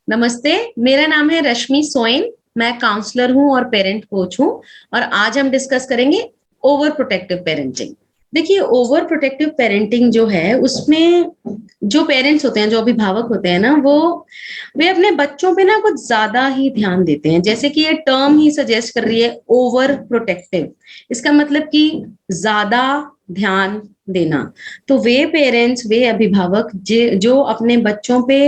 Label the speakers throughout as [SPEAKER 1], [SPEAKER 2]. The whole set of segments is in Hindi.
[SPEAKER 1] नमस्ते। मेरा नाम है रश्मि सोइन। मैं काउंसलर हूं और पेरेंट कोच हूं। और आज हम डिस्कस करेंगे ओवर प्रोटेक्टिव पेरेंटिंग। देखिए, ओवर प्रोटेक्टिव पेरेंटिंग जो है उसमें जो पेरेंट्स होते हैं, जो अभिभावक होते हैं ना, वे अपने बच्चों पे ना कुछ ज्यादा ही ध्यान देते हैं। जैसे कि ये टर्म ही सजेस्ट कर रही है, ओवर प्रोटेक्टिव। इसका मतलब कि ज्यादा ध्यान देना। तो वे पेरेंट्स, वे अभिभावक जो अपने बच्चों पे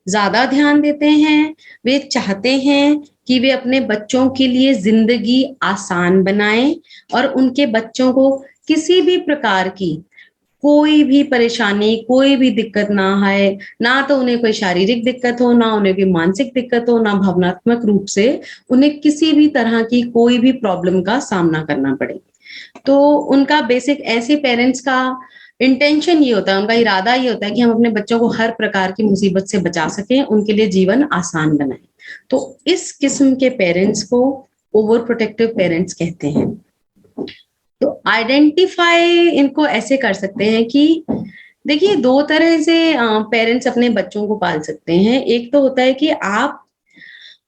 [SPEAKER 1] ज्यादा ध्यान देते हैं, वे चाहते हैं कि वे अपने बच्चों के लिए जिंदगी आसान बनाएं और उनके बच्चों को किसी भी प्रकार की कोई भी परेशानी, कोई भी दिक्कत ना आए। ना तो उन्हें कोई शारीरिक दिक्कत हो, ना उन्हें कोई मानसिक दिक्कत हो, ना भावनात्मक रूप से उन्हें किसी भी तरह की कोई भी प्रॉब्लम का सामना करना पड़े। तो उनका बेसिक, ऐसे पेरेंट्स का इंटेंशन ये होता है, उनका इरादा ये होता है कि हम अपने बच्चों को हर प्रकार की मुसीबत से बचा सकें, उनके लिए जीवन आसान बनाएं। तो इस किस्म के पेरेंट्स को ओवर प्रोटेक्टिव पेरेंट्स कहते हैं। तो आइडेंटिफाई इनको ऐसे कर सकते हैं कि देखिए, दो तरह से पेरेंट्स अपने बच्चों को पाल सकते हैं। एक तो होता है कि आप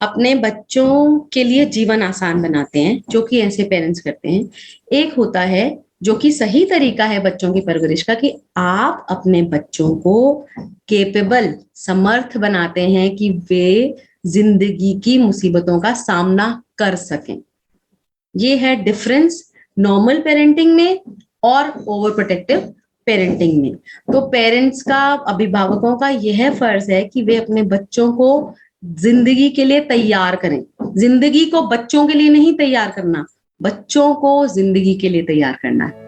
[SPEAKER 1] अपने बच्चों के लिए जीवन आसान बनाते हैं, जो कि ऐसे पेरेंट्स करते हैं। एक होता है जो कि सही तरीका है बच्चों की परवरिश का, कि आप अपने बच्चों को केपेबल, समर्थ बनाते हैं कि वे जिंदगी की मुसीबतों का सामना कर सकें। ये है डिफरेंस नॉर्मल पेरेंटिंग में और ओवर प्रोटेक्टिव पेरेंटिंग में। तो पेरेंट्स का, अभिभावकों का यह फर्ज है कि वे अपने बच्चों को जिंदगी के लिए तैयार करें। जिंदगी को बच्चों के लिए नहीं तैयार करना, बच्चों को जिंदगी के लिए तैयार करना है।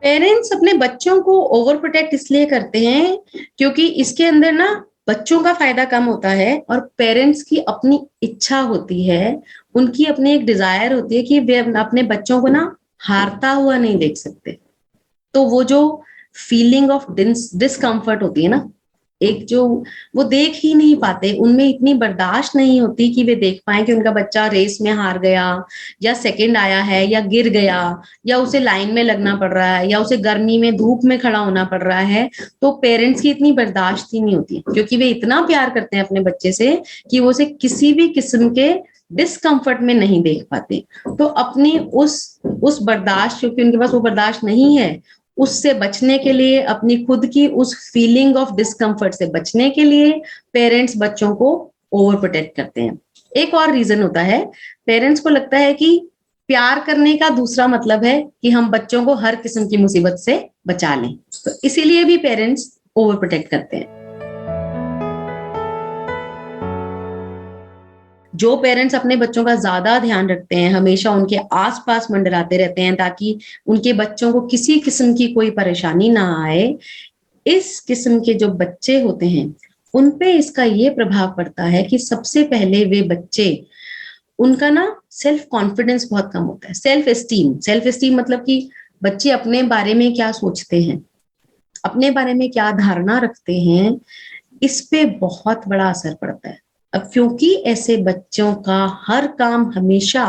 [SPEAKER 1] पेरेंट्स अपने बच्चों को ओवर प्रोटेक्ट इसलिए करते हैं क्योंकि इसके अंदर ना बच्चों का फायदा कम होता है और पेरेंट्स की अपनी इच्छा होती है, उनकी अपनी एक डिजायर होती है कि वे अपने बच्चों को ना हारता हुआ नहीं देख सकते। तो वो जो फीलिंग ऑफ डिस्कम्फर्ट होती है ना, एक जो वो देख ही नहीं पाते, उनमें इतनी बर्दाश्त नहीं होती कि वे देख पाए कि उनका बच्चा रेस में हार गया, या सेकंड आया है, या गिर गया, या उसे लाइन में लगना पड़ रहा है, या उसे गर्मी में धूप में खड़ा होना पड़ रहा है। तो पेरेंट्स की इतनी बर्दाश्त ही नहीं होती, क्योंकि वे इतना प्यार करते हैं अपने बच्चे से कि वो उसे किसी भी किस्म के डिस्कम्फर्ट में नहीं देख पाते। तो अपनी उस बर्दाश्त, क्योंकि उनके पास वो बर्दाश्त नहीं है, उससे बचने के लिए, अपनी खुद की उस फीलिंग ऑफ डिस्कम्फर्ट से बचने के लिए पेरेंट्स बच्चों को ओवर प्रोटेक्ट करते हैं। एक और रीजन होता है, पेरेंट्स को लगता है कि प्यार करने का दूसरा मतलब है कि हम बच्चों को हर किस्म की मुसीबत से बचा लें। तो इसीलिए भी पेरेंट्स ओवर प्रोटेक्ट करते हैं। जो पेरेंट्स अपने बच्चों का ज्यादा ध्यान रखते हैं, हमेशा उनके आसपास मंडराते रहते हैं ताकि उनके बच्चों को किसी किस्म की कोई परेशानी ना आए, इस किस्म के जो बच्चे होते हैं उनपे इसका ये प्रभाव पड़ता है कि सबसे पहले वे बच्चे, उनका ना सेल्फ कॉन्फिडेंस बहुत कम होता है। सेल्फ एस्टीम मतलब कि बच्चे अपने बारे में क्या सोचते हैं, अपने बारे में क्या धारणा रखते हैं, इस पे बहुत बड़ा असर पड़ता है। अब क्योंकि ऐसे बच्चों का हर काम हमेशा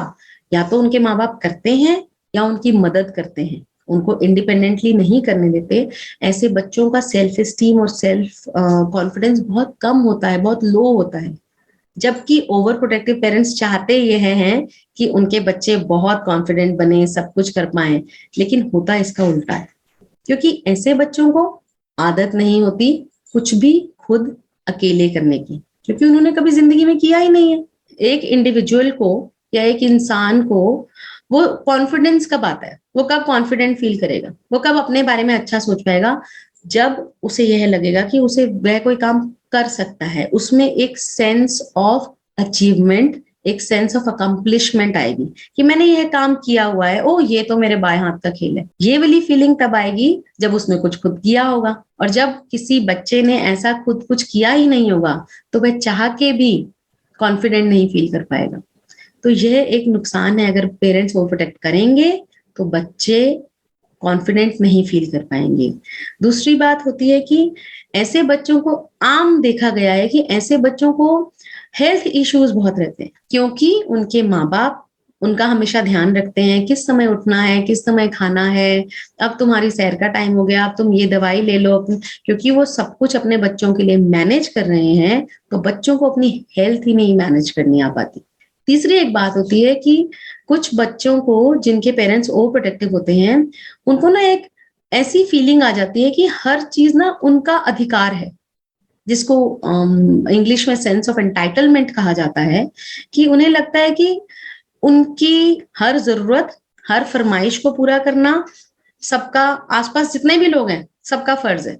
[SPEAKER 1] या तो उनके माँ बाप करते हैं या उनकी मदद करते हैं, उनको इंडिपेंडेंटली नहीं करने देते, ऐसे बच्चों का सेल्फ एस्टीम और सेल्फ कॉन्फिडेंस बहुत कम होता है, बहुत लो होता है। जबकि ओवर प्रोटेक्टिव पेरेंट्स चाहते ये हैं कि उनके बच्चे बहुत कॉन्फिडेंट बने, सब कुछ कर पाए, लेकिन होता इसका उल्टा है। क्योंकि ऐसे बच्चों को आदत नहीं होती कुछ भी खुद अकेले करने की, क्योंकि उन्होंने कभी जिंदगी में किया ही नहीं है। एक इंडिविजुअल को या एक इंसान को वो कॉन्फिडेंस कब आता है, वो कब कॉन्फिडेंट फील करेगा, वो कब अपने बारे में अच्छा सोच पाएगा, जब उसे यह लगेगा कि उसे वह कोई काम कर सकता है, उसमें एक सेंस ऑफ अचीवमेंट, एक सेंस ऑफ अकम्पलिशमेंट आएगी कि मैंने यह काम किया हुआ है, ओ ये तो मेरे बाएं हाथ का खेल है। ये वाली फीलिंग तब आएगी जब उसने कुछ खुद किया होगा। और जब किसी बच्चे ने ऐसा खुद कुछ किया ही नहीं होगा तो वह चाह के भी कॉन्फिडेंट नहीं फील कर पाएगा। तो यह एक नुकसान है। अगर पेरेंट्स वो प्रोटेक्ट करेंगे तो बच्चे कॉन्फिडेंट नहीं फील कर पाएंगे। दूसरी बात होती है कि ऐसे बच्चों को, आम देखा गया है कि ऐसे बच्चों को हेल्थ इश्यूज बहुत रहते हैं, क्योंकि उनके माँ बाप उनका हमेशा ध्यान रखते हैं, किस समय उठना है, किस समय खाना है, अब तुम्हारी सैर का टाइम हो गया, अब तुम ये दवाई ले लो, क्योंकि वो सब कुछ अपने बच्चों के लिए मैनेज कर रहे हैं, तो बच्चों को अपनी हेल्थ ही नहीं मैनेज करनी आ पाती। तीसरी एक बात होती है कि कुछ बच्चों को, जिनके पेरेंट्स ओवर प्रोटेक्टिव होते हैं, उनको ना एक ऐसी फीलिंग आ जाती है कि हर चीज ना उनका अधिकार है, जिसको इंग्लिश में सेंस ऑफ एंटाइटलमेंट कहा जाता है, कि उन्हें लगता है कि उनकी हर जरूरत, हर फरमाइश को पूरा करना सबका, आसपास जितने भी लोग हैं सबका फर्ज है।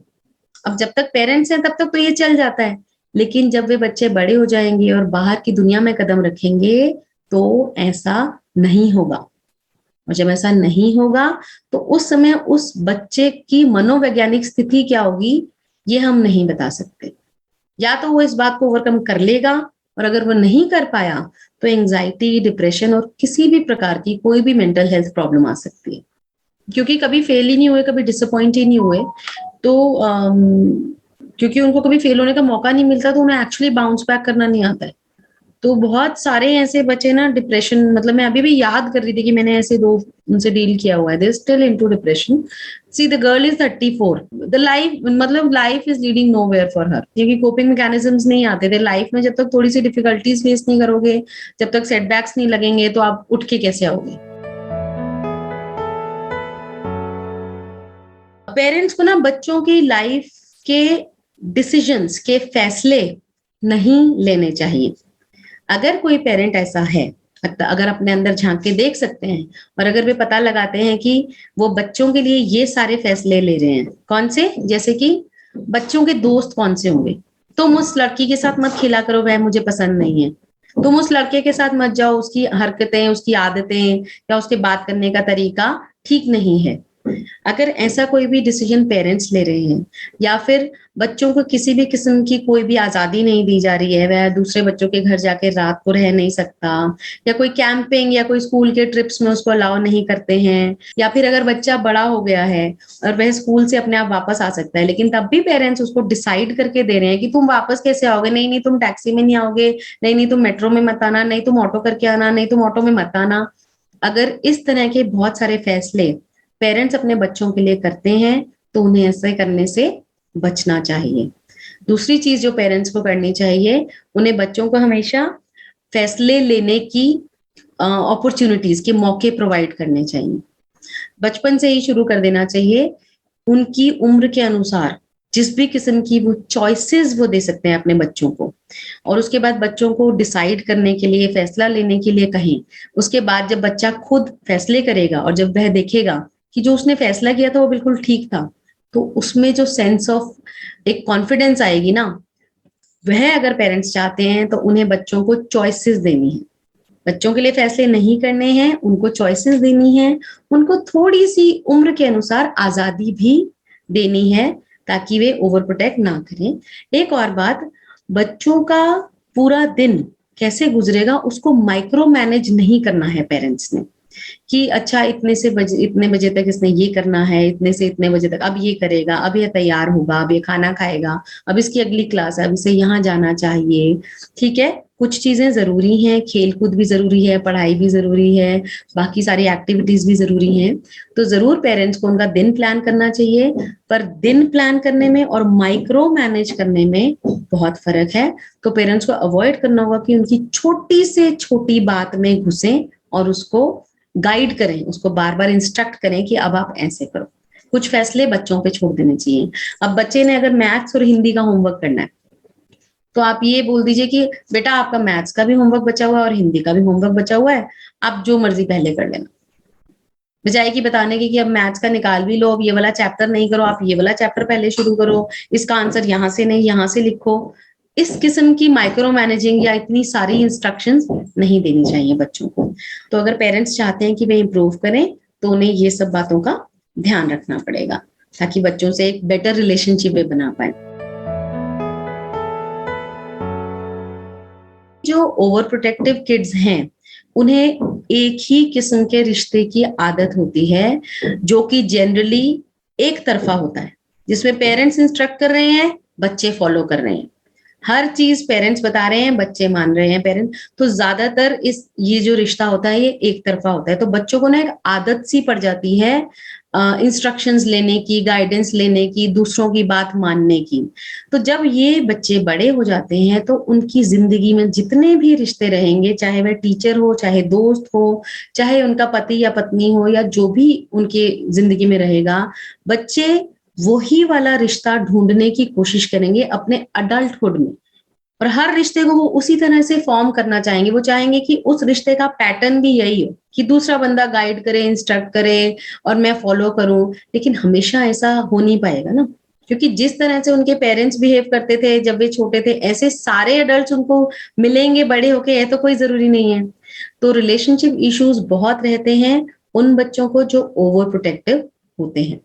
[SPEAKER 1] अब जब तक पेरेंट्स हैं तब तक तो ये चल जाता है, लेकिन जब वे बच्चे बड़े हो जाएंगे और बाहर की दुनिया में कदम रखेंगे तो ऐसा नहीं होगा। और जब ऐसा नहीं होगा तो उस समय उस बच्चे की मनोवैज्ञानिक स्थिति क्या होगी ये हम नहीं बता सकते। या तो वो इस बात को ओवरकम कर लेगा, और अगर वो नहीं कर पाया तो एंजाइटी, डिप्रेशन और किसी भी प्रकार की कोई भी मेंटल हेल्थ प्रॉब्लम आ सकती है, क्योंकि कभी फेल ही नहीं हुए, कभी डिसअपॉइंट ही नहीं हुए। तो क्योंकि उनको कभी फेल होने का मौका नहीं मिलता, तो उन्हें एक्चुअली बाउंस बैक करना नहीं आता है। तो बहुत सारे ऐसे बच्चे ना डिप्रेशन, मतलब मैं अभी भी याद कर रही थी कि मैंने ऐसे दो उनसे डील किया हुआ है, they still into depression. See the girl is 34, the life, मतलब life is leading nowhere for her, क्योंकि कोपिंग मैकेनिज्म्स नहीं आते थे लाइफ में। जब तक थोड़ी सी डिफिकल्टीज फेस नहीं करोगे, जब तक सेटबैक्स नहीं लगेंगे, तो आप उठ के कैसे आओगे। पेरेंट्स को ना बच्चों की लाइफ के डिसीजंस के फैसले नहीं लेने चाहिए। अगर कोई पेरेंट ऐसा है, अगर अपने अंदर झांक के देख सकते हैं, और अगर वे पता लगाते हैं कि वो बच्चों के लिए ये सारे फैसले ले रहे हैं, कौन से, जैसे कि बच्चों के दोस्त कौन से होंगे, तुम उस लड़की के साथ मत खेला करो, वह मुझे पसंद नहीं है, तुम उस लड़के के साथ मत जाओ, उसकी हरकतें, उसकी आदतें या उसके बात करने का तरीका ठीक नहीं है। अगर ऐसा कोई भी डिसीजन पेरेंट्स ले रहे हैं, या फिर बच्चों को किसी भी किस्म की कोई भी आजादी नहीं दी जा रही है, वह दूसरे बच्चों के घर जाके रात को रह नहीं सकता, या कोई कैंपिंग या कोई स्कूल के ट्रिप्स में उसको अलाउ नहीं करते हैं, या फिर अगर बच्चा बड़ा हो गया है और वह स्कूल से अपने आप वापस आ सकता है, लेकिन तब भी पेरेंट्स उसको डिसाइड करके दे रहे हैं कि तुम वापस कैसे आओगे, नहीं नहीं तुम टैक्सी में नहीं आओगे, नहीं नहीं तुम मेट्रो में मत आना, नहीं तुम ऑटो करके आना, नहीं तुम ऑटो में मत आना। अगर इस तरह के बहुत सारे फैसले पेरेंट्स अपने बच्चों के लिए करते हैं तो उन्हें ऐसे करने से बचना चाहिए। दूसरी चीज जो पेरेंट्स को करनी चाहिए, उन्हें बच्चों को हमेशा फैसले लेने की अपॉर्चुनिटीज के मौके प्रोवाइड करने चाहिए। बचपन से ही शुरू कर देना चाहिए, उनकी उम्र के अनुसार जिस भी किस्म की वो चॉइसेस वो दे सकते हैं अपने बच्चों को, और उसके बाद बच्चों को डिसाइड करने के लिए, फैसला लेने के लिए कहें। उसके बाद जब बच्चा खुद फैसले करेगा और जब वह देखेगा कि जो उसने फैसला किया था वो बिल्कुल ठीक था, तो उसमें जो सेंस ऑफ एक कॉन्फिडेंस आएगी ना, वह अगर पेरेंट्स चाहते हैं तो उन्हें बच्चों को चॉइसेस देनी है। बच्चों के लिए फैसले नहीं करने हैं, उनको चॉइसेस देनी है, उनको थोड़ी सी उम्र के अनुसार आजादी भी देनी है, ताकि वे ओवर प्रोटेक्ट ना करें। एक और बात, बच्चों का पूरा दिन कैसे गुजरेगा उसको माइक्रो मैनेज नहीं करना है पेरेंट्स ने, कि अच्छा इतने बजे तक इसने ये करना है, इतने से इतने बजे तक अब ये करेगा, अब ये तैयार होगा, अब ये खाना खाएगा, अब इसकी अगली क्लास है, अब इसे यहाँ जाना चाहिए। ठीक है, कुछ चीजें जरूरी हैं, खेल कूद भी जरूरी है, पढ़ाई भी जरूरी है, बाकी सारी एक्टिविटीज भी जरूरी हैं, तो जरूर पेरेंट्स को उनका दिन प्लान करना चाहिए। पर दिन प्लान करने में और माइक्रो मैनेज करने में बहुत फर्क है। तो पेरेंट्स को अवॉइड करना होगा कि उनकी छोटी से छोटी बात में घुसें और उसको गाइड करें, उसको बार बार इंस्ट्रक्ट करें कि अब आप ऐसे करो। कुछ फैसले बच्चों पे छोड़ देने चाहिए। अब बच्चे ने अगर मैथ्स और हिंदी का होमवर्क करना है, तो आप ये बोल दीजिए कि बेटा आपका मैथ्स का भी होमवर्क बचा हुआ है और हिंदी का भी होमवर्क बचा हुआ है, आप जो मर्जी पहले कर लेना। बजाय कि बताने की कि अब मैथ्स का निकाल भी लो, अब ये वाला चैप्टर नहीं करो, आप ये वाला चैप्टर पहले शुरू करो, इसका आंसर यहाँ से नहीं यहाँ से लिखो। इस किस्म की माइक्रो मैनेजिंग या इतनी सारी इंस्ट्रक्शंस नहीं देनी चाहिए बच्चों को। तो अगर पेरेंट्स चाहते हैं कि वे इम्प्रूव करें तो उन्हें ये सब बातों का ध्यान रखना पड़ेगा, ताकि बच्चों से एक बेटर रिलेशनशिप वे बना पाए। जो ओवर प्रोटेक्टिव किड्स हैं उन्हें एक ही किस्म के रिश्ते की आदत होती है, जो कि जनरली एक तरफा होता है, जिसमें पेरेंट्स इंस्ट्रक्ट कर रहे हैं, बच्चे फॉलो कर रहे हैं। हर चीज पेरेंट्स बता रहे हैं, बच्चे मान रहे हैं पेरेंट, तो ज्यादातर ये जो रिश्ता होता है ये एक तरफा होता है। तो बच्चों को ना एक आदत सी पड़ जाती है इंस्ट्रक्शंस लेने की, गाइडेंस लेने की, दूसरों की बात मानने की। तो जब ये बच्चे बड़े हो जाते हैं तो उनकी जिंदगी में जितने भी रिश्ते रहेंगे, चाहे वह टीचर हो, चाहे दोस्त हो, चाहे उनका पति या पत्नी हो, या जो भी उनके जिंदगी में रहेगा, बच्चे वही वाला रिश्ता ढूंढने की कोशिश करेंगे अपने अडल्टहुड में। और हर रिश्ते को वो उसी तरह से फॉर्म करना चाहेंगे। वो चाहेंगे कि उस रिश्ते का पैटर्न भी यही हो कि दूसरा बंदा गाइड करे, इंस्ट्रक्ट करे और मैं फॉलो करूं। लेकिन हमेशा ऐसा हो नहीं पाएगा ना, क्योंकि जिस तरह से उनके पेरेंट्स बिहेव करते थे जब वे छोटे थे, ऐसे सारे एडल्ट्स उनको मिलेंगे बड़े होके, ये तो कोई जरूरी नहीं है। तो रिलेशनशिप इश्यूज बहुत रहते हैं उन बच्चों को जो ओवर प्रोटेक्टिव होते हैं।